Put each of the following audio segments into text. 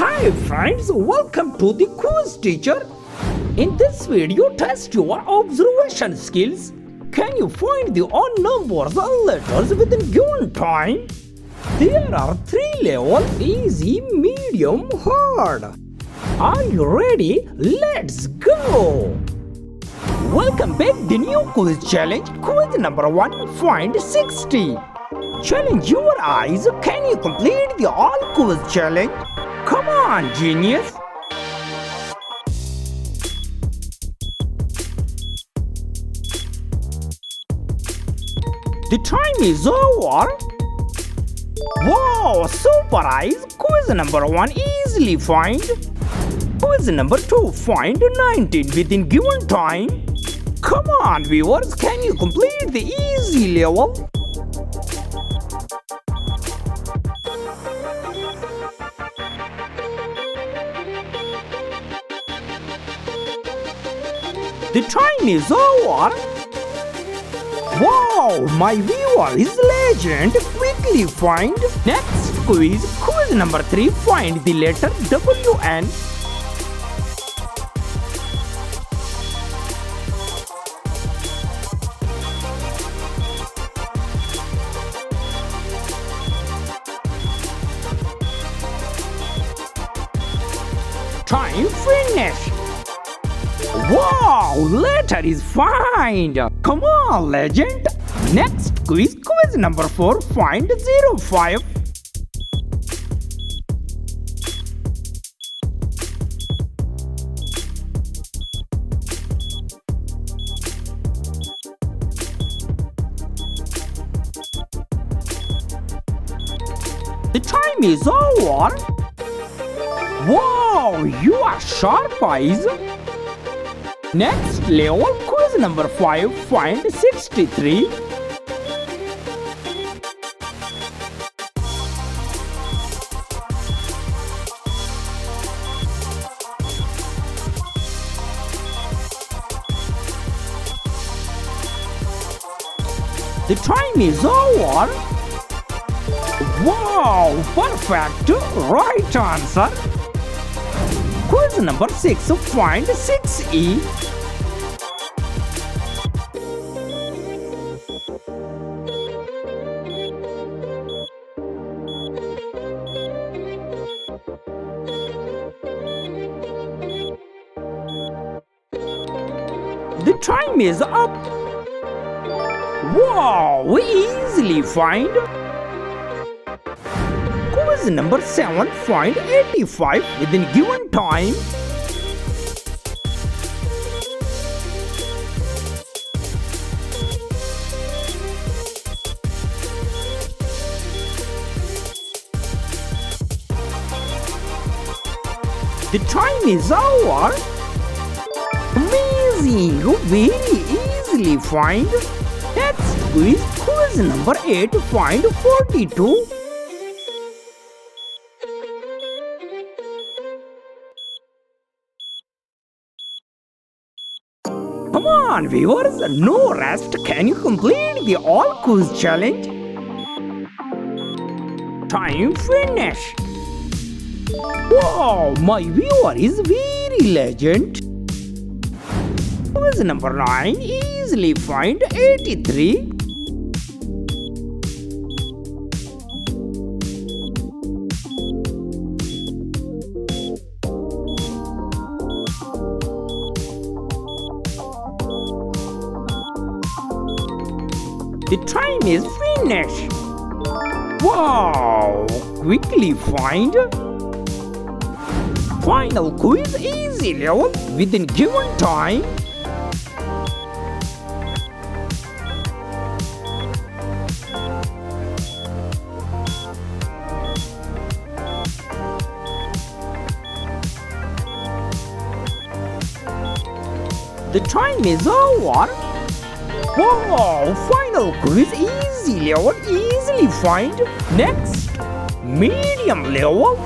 Hi friends, welcome to the quiz teacher. In this video, test your observation skills. Can you find the odd numbers and letters within given time? There are three levels: easy, medium, hard. Are you ready? Let's go! Welcome back to the new quiz challenge. Quiz number 1, find 60. Challenge your eyes. Can you complete the all quiz challenge? Come on, genius! The time is over. Wow, super eyes! Quiz number 1, easily find. Quiz number 2, find 19 within given time. Come on, viewers, can you complete the easy level? The time is over. Wow, my viewer is legend. Quickly find. Next quiz, quiz number 3, find the letter WN. Time finished. Wow, letter is find. Come on, legend. Next quiz, quiz number 4, find 05. The time is over. Wow, you are sharp eyes. Next level, quiz number 5, find 63. The time is over. Wow, perfect, right answer. Quiz number 6, find 6E. The time is up. Wow, easily find. Quiz number 7, find 85 within given time. The time is over. Amazing, very easily find. Next quiz, quiz number 8, find 42. Come on, viewers, no rest. Can you complete the all quiz challenge? Time finished. Wow, my viewer is very legend. Quiz number 9, easily find 83. The time is finished. Wow, quickly find. Final quiz, easy level within given time. The time is over. Wow, final quiz, easy level, easily find. Next, medium level.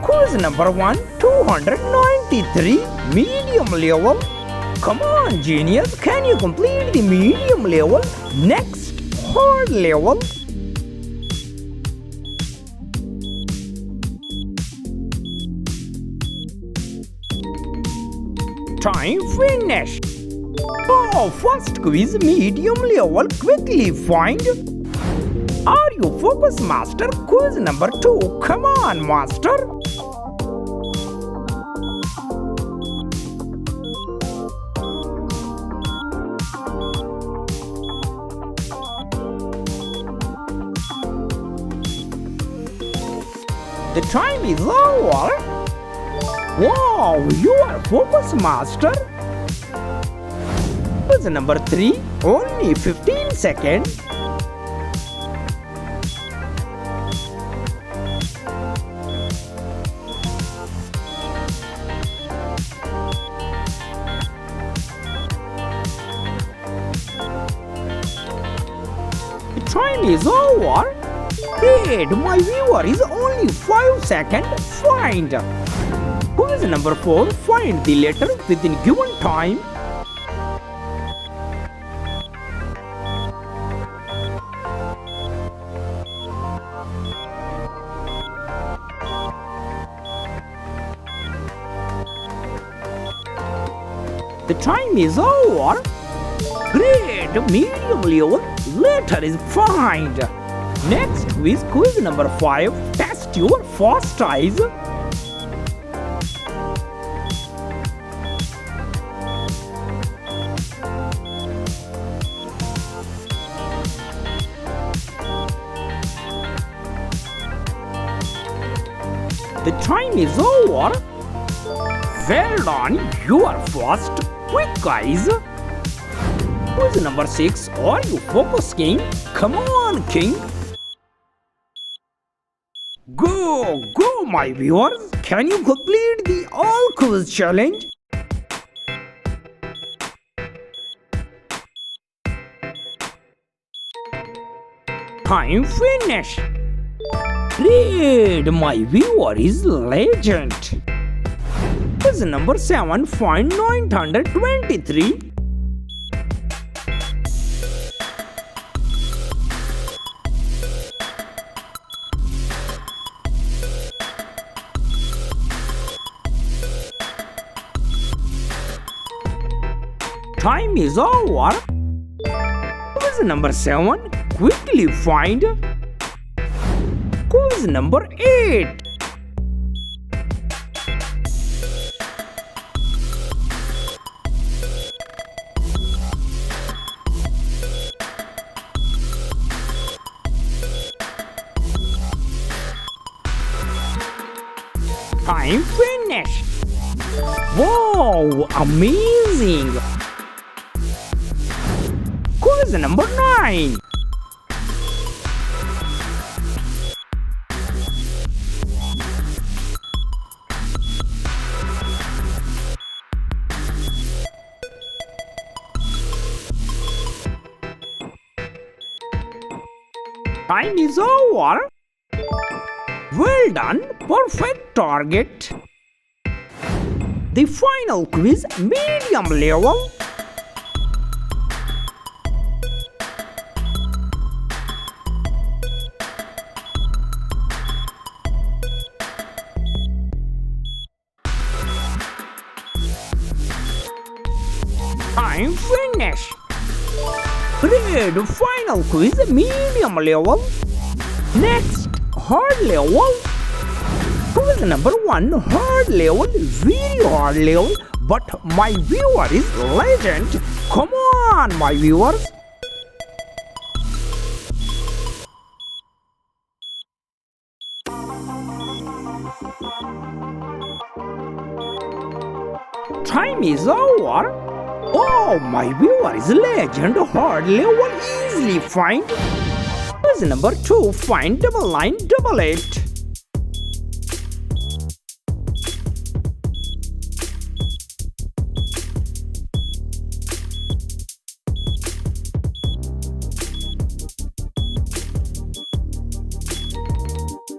Quiz number 1, 293, medium level. Come on, genius, can you complete the medium level? Next, hard level. Time finished. Oh, first quiz medium level. Quickly find. Are you focused, master? Quiz number 2. Come on, master. The time is over. Wow, you are focused, master. Quiz number 3. Only 15 seconds. The time is over. Wait, my viewer is only 5 seconds. Find. Quiz number 4. Find the letter within given time. The time is over. Great, medium level. Letter is find. Next quiz, quiz number 5. Test your fast eyes. The time is over. Well done, you are fast. Quick eyes. Quiz number 6. Are you focused, king? Come on, king. Go, my viewers. Can you complete the all quiz challenge? Time finished. Great, my viewer is legend. Quiz number 7. Find 923. Time is over. Quiz number 7. Quickly find. Quiz number 8. Time finished. Wow, amazing. Quiz number 9. Time is over. Well done, perfect target. The final quiz, medium level. Time finished. Great, final quiz, medium level. Next, hard level. Quiz number 1, hard level, very hard level. But my viewer is legend. Come on, my viewers. Time is over. Oh, my viewer is legend. Hard level, easily find. Quiz number 2, find 9988.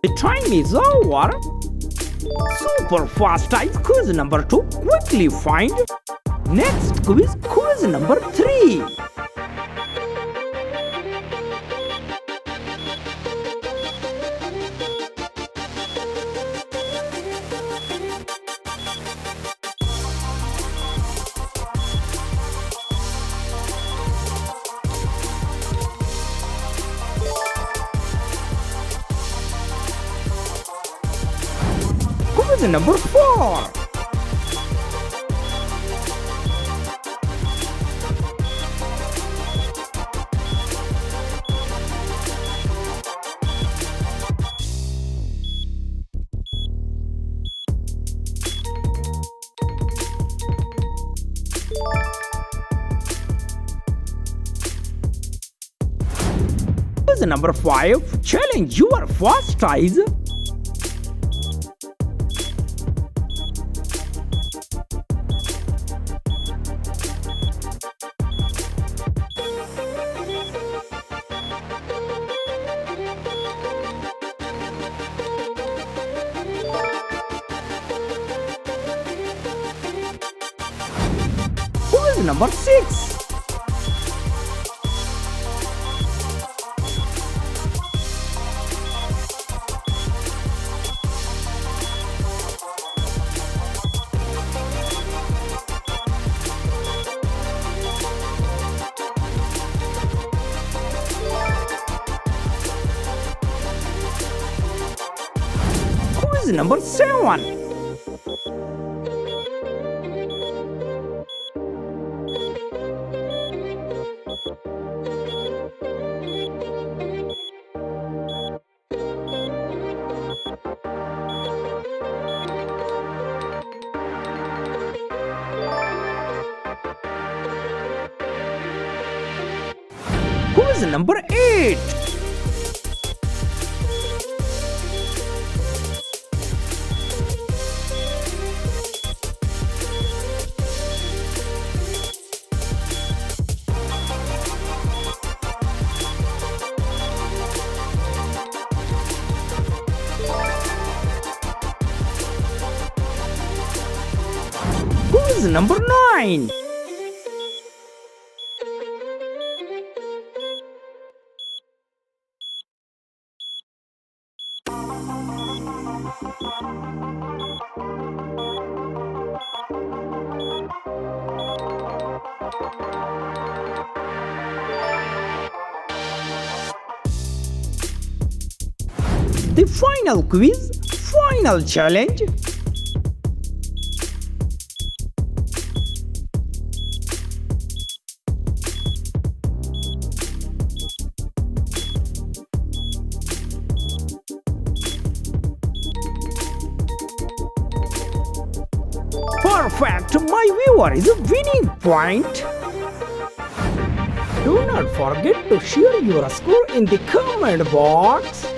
The time is over. Super fast eyes. Quiz number 2. Quickly find. Next quiz, quiz number 3. Quiz number 4. Quiz number 5. Challenge your fast eyes. Quiz number 6. Quiz number 7. Quiz number 8. Quiz number 9. The final quiz, final challenge. Perfect, my viewer is a winning point. Do not forget to share your score in the comment box.